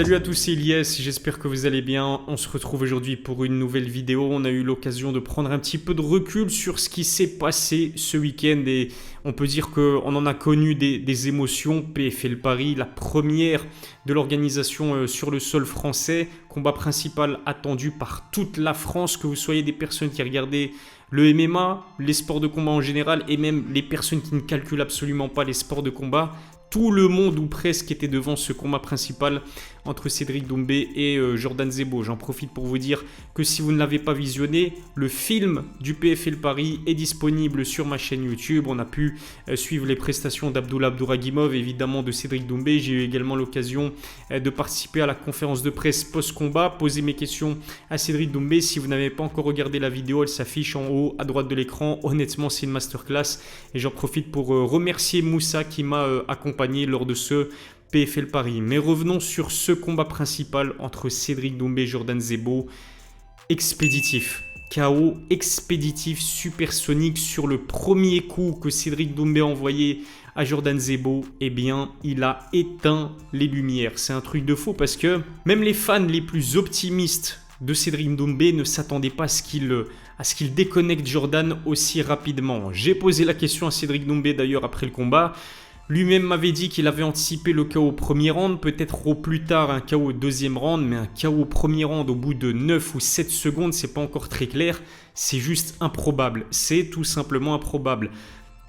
Salut à tous, c'est Elias, j'espère que vous allez bien. On se retrouve aujourd'hui pour une nouvelle vidéo. On a eu l'occasion de prendre un petit peu de recul sur ce qui s'est passé ce week-end et on peut dire qu'on en a connu des émotions. PFL Paris, la première de l'organisation sur le sol français. Combat principal attendu par toute la France, que vous soyez des personnes qui regardaient le MMA, les sports de combat en général et même les personnes qui ne calculent absolument pas les sports de combat. Tout le monde ou presque était devant ce combat principal entre Cédric Doumbé et Jordan Zebo. J'en profite pour vous dire que si vous ne l'avez pas visionné, le film du PFL Paris est disponible sur ma chaîne YouTube. On a pu suivre les prestations d'Abdullah Abdouragimov, évidemment de Cédric Doumbé. J'ai eu également l'occasion de participer à la conférence de presse post-combat, poser mes questions à Cédric Doumbé. Si vous n'avez pas encore regardé la vidéo, elle s'affiche en haut à droite de l'écran. Honnêtement, c'est une masterclass et j'en profite pour remercier Moussa qui m'a accompagné lors de ce PFL Paris. Mais revenons sur ce combat principal entre Cédric Doumbé et Jordan Zebo. Expéditif. KO expéditif supersonique sur le premier coup que Cédric Doumbé a envoyé à Jordan Zebo. Eh bien, il a éteint les lumières. C'est un truc de fou parce que même les fans les plus optimistes de Cédric Doumbé ne s'attendaient pas à ce qu'il déconnecte Jordan aussi rapidement. J'ai posé la question à Cédric Doumbé d'ailleurs après le combat. Lui-même m'avait dit qu'il avait anticipé le KO au premier round, peut-être au plus tard un KO au deuxième round, mais un KO au premier round au bout de 9 ou 7 secondes, c'est pas encore très clair, c'est juste improbable, c'est tout simplement improbable.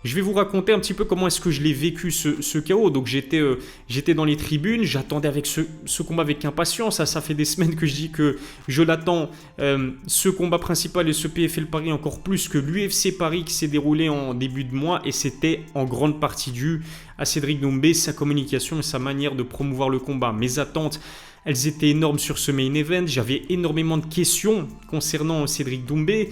Je vais vous raconter un petit peu comment est-ce que je l'ai vécu ce KO. Donc j'étais dans les tribunes, j'attendais avec ce combat avec impatience. Ça fait des semaines que je dis que je l'attends, ce combat principal et ce PFL Paris encore plus que l'UFC Paris qui s'est déroulé en début de mois. Et c'était en grande partie dû à Cédric Doumbé, sa communication et sa manière de promouvoir le combat. Mes attentes, elles étaient énormes sur ce main event. J'avais énormément de questions concernant Cédric Doumbé.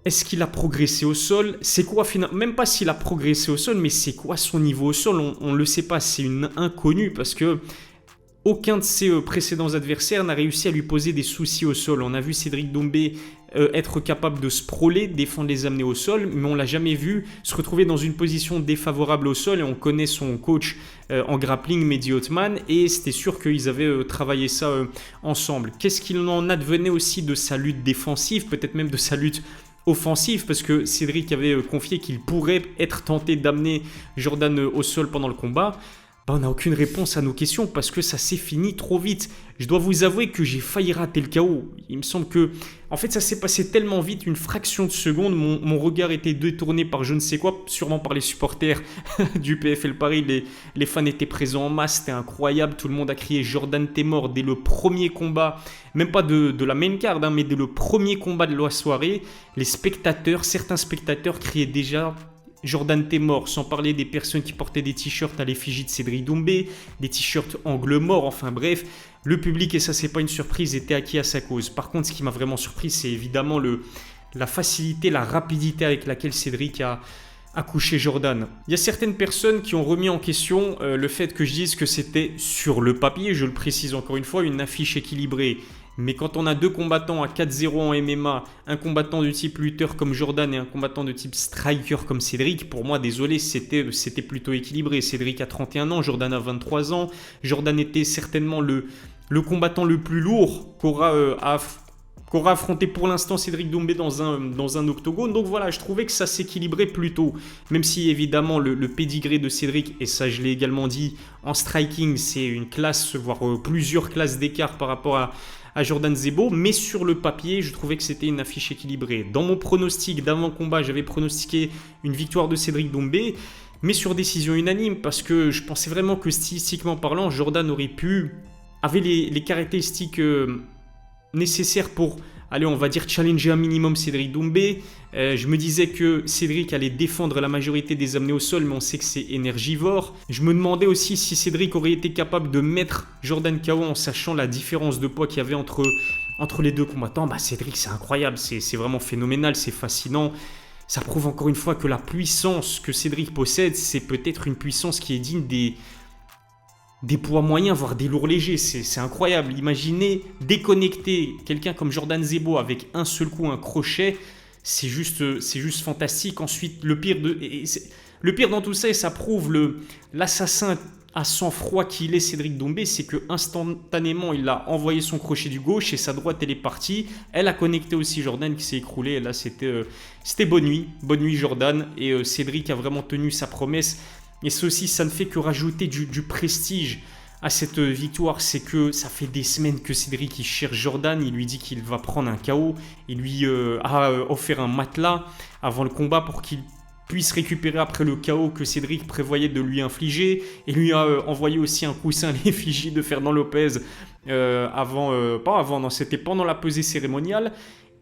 Est-ce qu'il a progressé au sol? C'est quoi finalement? Même pas s'il a progressé au sol, mais c'est quoi son niveau au sol? On ne le sait pas, c'est une inconnue parce que aucun de ses précédents adversaires n'a réussi à lui poser des soucis au sol. On a vu Cédric Doumbé être capable de sprawler, défendre les amener au sol, mais on ne l'a jamais vu se retrouver dans une position défavorable au sol et on connaît son coach en grappling, Mehdi Othman, et c'était sûr qu'ils avaient travaillé ça ensemble. Qu'est-ce qu'il en advenait aussi de sa lutte défensive, peut-être même de sa lutte offensif, parce que Cédric avait confié qu'il pourrait être tenté d'amener Jordan au sol pendant le combat. On n'a aucune réponse à nos questions parce que ça s'est fini trop vite. Je dois vous avouer que j'ai failli rater le KO. Il me semble que, en fait, ça s'est passé tellement vite, une fraction de seconde. Mon regard était détourné par je ne sais quoi, sûrement par les supporters du PFL Paris. Les fans étaient présents en masse, c'était incroyable. Tout le monde a crié Jordan t'es mort dès le premier combat, même pas de la main card, mais dès le premier combat de la soirée. Les spectateurs, certains spectateurs criaient déjà Jordan t'es mort, sans parler des personnes qui portaient des t-shirts à l'effigie de Cédric Doumbé, des t-shirts angle mort, enfin bref, le public, et ça c'est pas une surprise, était acquis à sa cause. Par contre, ce qui m'a vraiment surpris, c'est évidemment la facilité, la rapidité avec laquelle Cédric a couché Jordan. Il y a certaines personnes qui ont remis en question le fait que je dise que c'était sur le papier, je le précise encore une fois, une affiche équilibrée. Mais quand on a deux combattants à 4-0 en MMA, un combattant de type lutteur comme Jordan et un combattant de type striker comme Cédric, pour moi, désolé, c'était plutôt équilibré. Cédric a 31 ans, Jordan a 23 ans. Jordan était certainement le combattant le plus lourd qu'aura affronté pour l'instant Cédric Doumbé dans un octogone. Donc voilà, je trouvais que ça s'équilibrait plutôt. Même si évidemment le pédigré de Cédric, et ça je l'ai également dit, en striking, c'est une classe, voire plusieurs classes d'écart par rapport à Jordan Zebo, mais sur le papier, je trouvais que c'était une affiche équilibrée. Dans mon pronostic d'avant-combat, j'avais pronostiqué une victoire de Cédric Doumbé, mais sur décision unanime, parce que je pensais vraiment que stylistiquement parlant, Jordan avait les caractéristiques nécessaires pour, allez, on va dire challenger un minimum Cédric Doumbé. Je me disais que Cédric allait défendre la majorité des amenés au sol, mais on sait que c'est énergivore. Je me demandais aussi si Cédric aurait été capable de mettre Jordan KO en sachant la différence de poids qu'il y avait entre les deux combattants. Cédric, c'est incroyable, c'est vraiment phénoménal, c'est fascinant. Ça prouve encore une fois que la puissance que Cédric possède, c'est peut-être une puissance qui est digne des poids moyens, voire des lourds légers. C'est incroyable. Imaginez déconnecter quelqu'un comme Jordan Zebo avec un seul coup, un crochet. C'est juste fantastique. Ensuite, le pire dans tout ça, et ça prouve l'assassin à sang-froid qu'il est Cédric Doumbé, c'est que instantanément il a envoyé son crochet du gauche et sa droite elle est partie. Elle a connecté aussi Jordan qui s'est écroulé. Et là c'était bonne nuit Jordan. Et Cédric a vraiment tenu sa promesse. Et ceci, ça ne fait que rajouter du prestige à cette victoire. C'est que ça fait des semaines que Cédric il cherche Jordan. Il lui dit qu'il va prendre un KO. Il lui a offert un matelas avant le combat pour qu'il puisse récupérer après le KO que Cédric prévoyait de lui infliger, et lui a envoyé aussi un coussin à l'effigie de Fernand Lopez c'était pendant la pesée cérémoniale.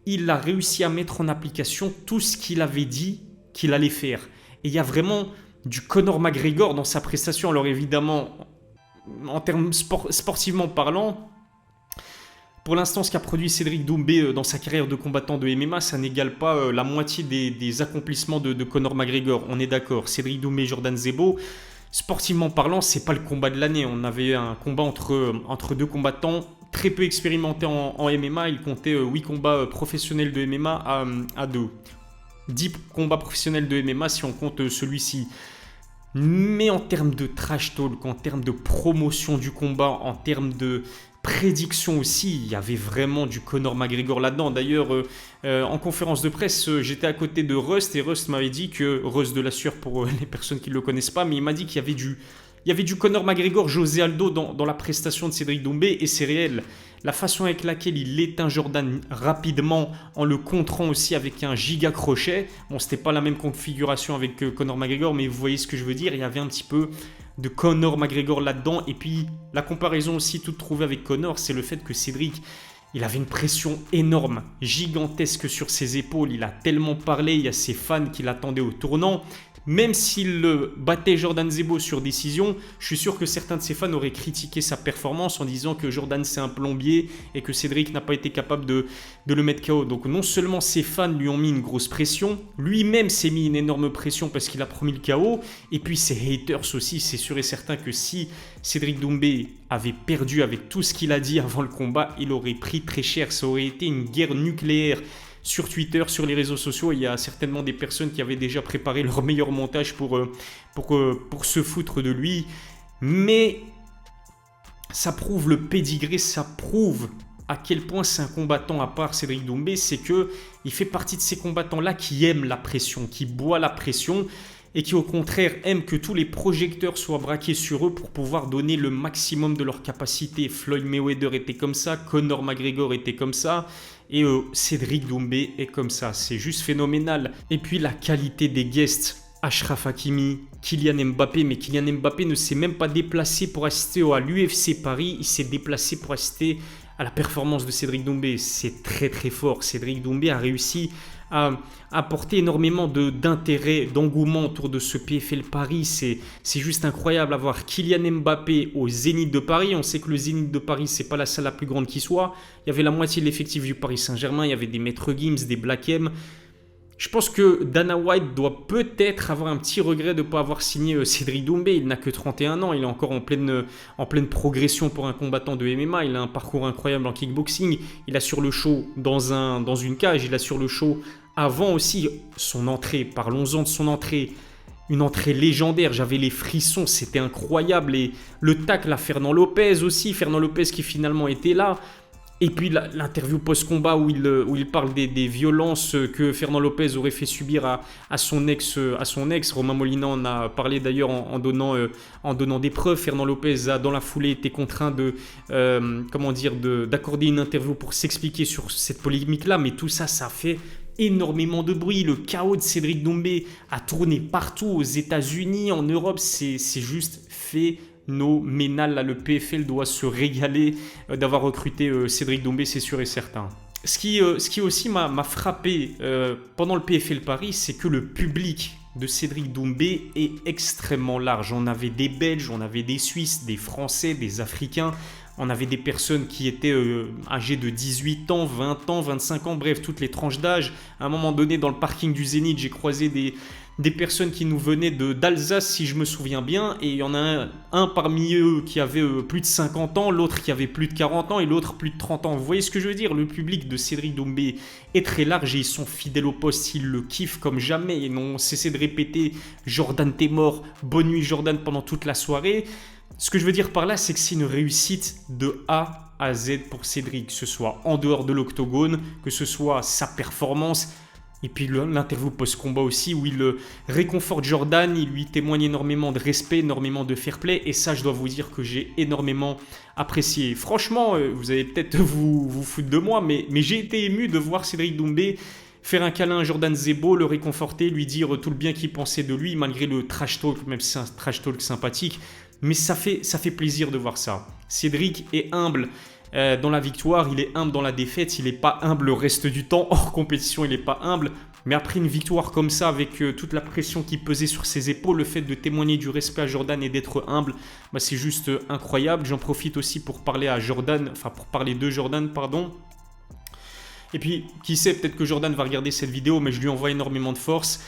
Il a réussi à mettre en application tout ce qu'il avait dit qu'il allait faire. Et il y a vraiment du Conor McGregor dans sa prestation. Alors évidemment, en termes sportivement parlant, pour l'instant, ce qu'a produit Cédric Doumbé dans sa carrière de combattant de MMA, ça n'égale pas la moitié des accomplissements de Conor McGregor. On est d'accord. Cédric Doumbé, Jordan Zebo, sportivement parlant, c'est pas le combat de l'année. On avait un combat entre deux combattants très peu expérimentés en MMA. Il comptait 8 combats professionnels de MMA à 2. 10 combats professionnels de MMA si on compte celui-ci. Mais en termes de trash talk, en termes de promotion du combat, en termes de prédiction aussi, il y avait vraiment du Conor McGregor là-dedans. D'ailleurs, en conférence de presse, j'étais à côté de Rust et Rust m'avait dit que, Rust de la Sueur pour les personnes qui ne le connaissent pas, mais il m'a dit qu'il y avait du Conor McGregor, José Aldo dans la prestation de Cédric Doumbé, et c'est réel. La façon avec laquelle il éteint Jordan rapidement en le contrant aussi avec un giga crochet. Bon, c'était pas la même configuration avec Conor McGregor, mais vous voyez ce que je veux dire. Il y avait un petit peu de Conor McGregor là-dedans. Et puis, la comparaison aussi toute trouvée avec Conor, c'est le fait que Cédric, il avait une pression énorme, gigantesque sur ses épaules. Il a tellement parlé, il y a ses fans qui l'attendaient au tournant. Même s'il battait Jordan Zebo sur décision, je suis sûr que certains de ses fans auraient critiqué sa performance en disant que Jordan c'est un plombier et que Cédric n'a pas été capable de le mettre KO. Donc non seulement ses fans lui ont mis une grosse pression, lui-même s'est mis une énorme pression parce qu'il a promis le KO, et puis ses haters aussi. C'est sûr et certain que si Cédric Doumbé avait perdu avec tout ce qu'il a dit avant le combat, il aurait pris très cher. Ça aurait été une guerre nucléaire. Sur Twitter, sur les réseaux sociaux, il y a certainement des personnes qui avaient déjà préparé leur meilleur montage pour se foutre de lui. Mais ça prouve le pédigré, ça prouve à quel point c'est un combattant à part, Cédric Doumbé. C'est qu'il fait partie de ces combattants-là qui aiment la pression, qui boit la pression et qui au contraire aiment que tous les projecteurs soient braqués sur eux pour pouvoir donner le maximum de leur capacité. Floyd Mayweather était comme ça, Conor McGregor était comme ça. Et Cédric Doumbé est comme ça, c'est juste phénoménal. Et puis la qualité des guests, Achraf Hakimi, Kylian Mbappé. Mais Kylian Mbappé ne s'est même pas déplacé pour assister à l'UFC Paris, il s'est déplacé pour assister à la performance de Cédric Doumbé. C'est très très fort. Cédric Doumbé a réussi à apporter énormément d'intérêt, d'engouement autour de ce PFL Paris. C'est juste incroyable à voir Kylian Mbappé au Zénith de Paris. On sait que le Zénith de Paris, c'est pas la salle la plus grande qui soit. Il y avait la moitié de l'effectif du Paris Saint-Germain. Il y avait des Maître Gims, des Black M. Je pense que Dana White doit peut-être avoir un petit regret de ne pas avoir signé Cédric Doumbé. Il n'a que 31 ans, il est encore en pleine progression pour un combattant de MMA. Il a un parcours incroyable en kickboxing. Il assure le show dans une cage, il assure le show avant aussi son entrée. Parlons-en de son entrée. Une entrée légendaire, j'avais les frissons, c'était incroyable. Et le tacle à Fernand Lopez aussi, Fernand Lopez qui finalement était là. Et puis l'interview post-combat où il parle des violences que Fernand Lopez aurait fait subir à son ex. Romain Molina en a parlé d'ailleurs en donnant des preuves. Fernand Lopez a dans la foulée été contraint d'accorder une interview pour s'expliquer sur cette polémique-là. Mais tout ça, ça fait énormément de bruit. Le chaos de Cédric Doumbé a tourné partout aux États-Unis, en Europe. C'est juste phénoménal. Là, le PFL doit se régaler d'avoir recruté Cédric Doumbé, c'est sûr et certain. Ce qui aussi m'a frappé pendant le PFL Paris, c'est que le public de Cédric Doumbé est extrêmement large. On avait des Belges, on avait des Suisses, des Français, des Africains. On avait des personnes qui étaient âgées de 18 ans, 20 ans, 25 ans, bref, toutes les tranches d'âge. À un moment donné, dans le parking du Zénith, j'ai croisé des personnes qui nous venaient d'Alsace, si je me souviens bien. Et il y en a un parmi eux qui avait plus de 50 ans, l'autre qui avait plus de 40 ans et l'autre plus de 30 ans. Vous voyez ce que je veux dire? Le public de Cédric Doumbé est très large et ils sont fidèles au poste. Ils le kiffent comme jamais. Ils n'ont cessé de répéter « Jordan, t'es mort, bonne nuit Jordan » pendant toute la soirée. Ce que je veux dire par là, c'est que c'est une réussite de A à Z pour Cédric, que ce soit en dehors de l'octogone, que ce soit sa performance, et puis l'interview post-combat aussi, où il réconforte Jordan, il lui témoigne énormément de respect, énormément de fair play, et ça, je dois vous dire que j'ai énormément apprécié. Franchement, vous allez peut-être vous foutre de moi, mais j'ai été ému de voir Cédric Doumbé faire un câlin à Jordan Zebo, le réconforter, lui dire tout le bien qu'il pensait de lui, malgré le trash talk, même si c'est un trash talk sympathique. Mais ça fait plaisir de voir ça. Cédric est humble dans la victoire, il est humble dans la défaite, il n'est pas humble le reste du temps, hors compétition, il n'est pas humble. Mais après une victoire comme ça, avec toute la pression qui pesait sur ses épaules, le fait de témoigner du respect à Jordan et d'être humble, bah c'est juste incroyable. J'en profite aussi pour parler à Jordan, enfin pour parler de Jordan, pardon. Et puis, qui sait, peut-être que Jordan va regarder cette vidéo, mais je lui envoie énormément de force.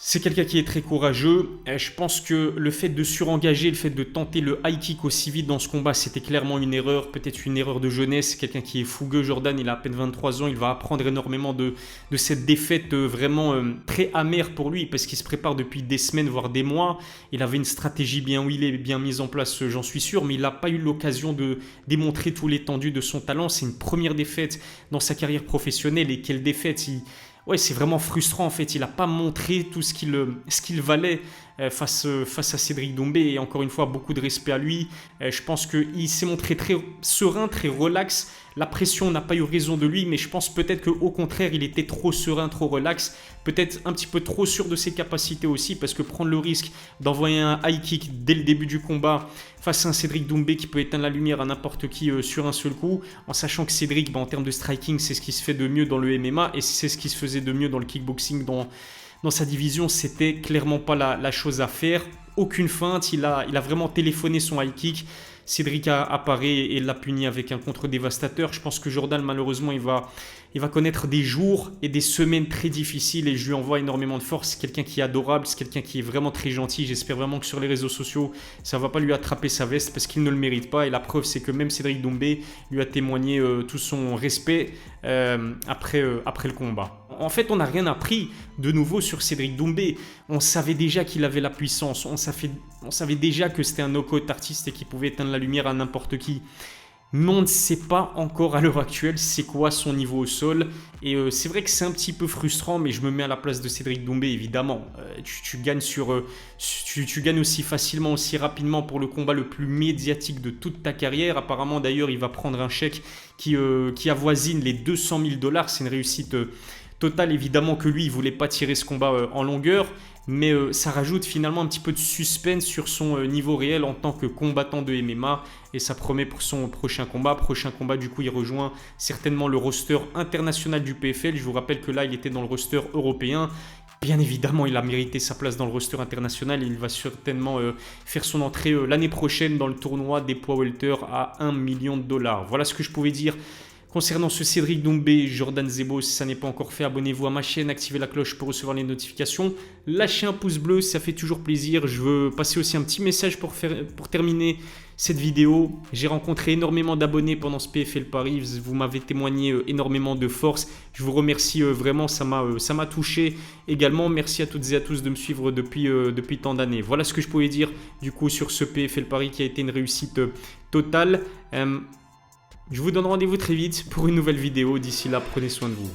C'est quelqu'un qui est très courageux. Je pense que le fait de surengager, le fait de tenter le high kick aussi vite dans ce combat, c'était clairement une erreur, peut-être une erreur de jeunesse. C'est quelqu'un qui est fougueux, Jordan, il a à peine 23 ans, il va apprendre énormément de cette défaite vraiment très amère pour lui, parce qu'il se prépare depuis des semaines, voire des mois. Il avait une stratégie bien huilée, bien mise en place, j'en suis sûr, mais il n'a pas eu l'occasion de démontrer tout l'étendue de son talent. C'est une première défaite dans sa carrière professionnelle, et quelle défaite! Ouais, c'est vraiment frustrant en fait. Il n'a pas montré tout ce qu'il valait face à Cédric Doumbé. Et encore une fois, beaucoup de respect à lui. Je pense qu'il s'est montré très serein, très relax. La pression n'a pas eu raison de lui, mais je pense peut-être qu'au contraire, il était trop serein, trop relax. Peut-être un petit peu trop sûr de ses capacités aussi, parce que prendre le risque d'envoyer un high kick dès le début du combat face à un Cédric Doumbé qui peut éteindre la lumière à n'importe qui sur un seul coup, en sachant que Cédric, en termes de striking, c'est ce qui se fait de mieux dans le MMA, et c'est ce qui se faisait de mieux dans le kickboxing, dans sa division, c'était clairement pas la chose à faire. Aucune feinte, il a vraiment téléphoné son high kick. Cédric apparaît et l'a puni avec un contre dévastateur. Je pense que Jordan, malheureusement, il va connaître des jours et des semaines très difficiles, et je lui envoie énormément de force. C'est quelqu'un qui est adorable, c'est quelqu'un qui est vraiment très gentil. J'espère vraiment que sur les réseaux sociaux, ça ne va pas lui attraper sa veste, parce qu'il ne le mérite pas. Et la preuve, c'est que même Cédric Doumbé lui a témoigné tout son respect après le combat. En fait, on n'a rien appris de nouveau sur Cédric Doumbé. On savait déjà qu'il avait la puissance. On savait déjà que c'était un knockout artiste et qu'il pouvait éteindre la lumière à n'importe qui. Mais on ne sait pas encore à l'heure actuelle c'est quoi son niveau au sol. Et c'est vrai que c'est un petit peu frustrant, mais je me mets à la place de Cédric Doumbé, évidemment. Tu gagnes aussi facilement, aussi rapidement pour le combat le plus médiatique de toute ta carrière. Apparemment, d'ailleurs, il va prendre un chèque qui avoisine les 200 000 $. C'est une réussite totale. Évidemment que lui, il ne voulait pas tirer ce combat en longueur. Mais ça rajoute finalement un petit peu de suspense sur son niveau réel en tant que combattant de MMA, et ça promet pour son prochain combat. Du coup, il rejoint certainement le roster international du PFL. Je vous rappelle que là, il était dans le roster européen. Bien évidemment, il a mérité sa place dans le roster international, et il va certainement faire son entrée l'année prochaine dans le tournoi des poids welter à 1 million $. Voilà ce que je pouvais dire concernant ce Cédric Doumbé, Jordan Zebo. Si ça n'est pas encore fait, abonnez-vous à ma chaîne, activez la cloche pour recevoir les notifications. Lâchez un pouce bleu, ça fait toujours plaisir. Je veux passer aussi un petit message pour terminer cette vidéo. J'ai rencontré énormément d'abonnés pendant ce PFL Paris. Vous m'avez témoigné énormément de force. Je vous remercie vraiment, ça m'a touché également. Merci à toutes et à tous de me suivre depuis tant d'années. Voilà ce que je pouvais dire du coup sur ce PFL Paris qui a été une réussite totale. Je vous donne rendez-vous très vite pour une nouvelle vidéo. D'ici là, prenez soin de vous.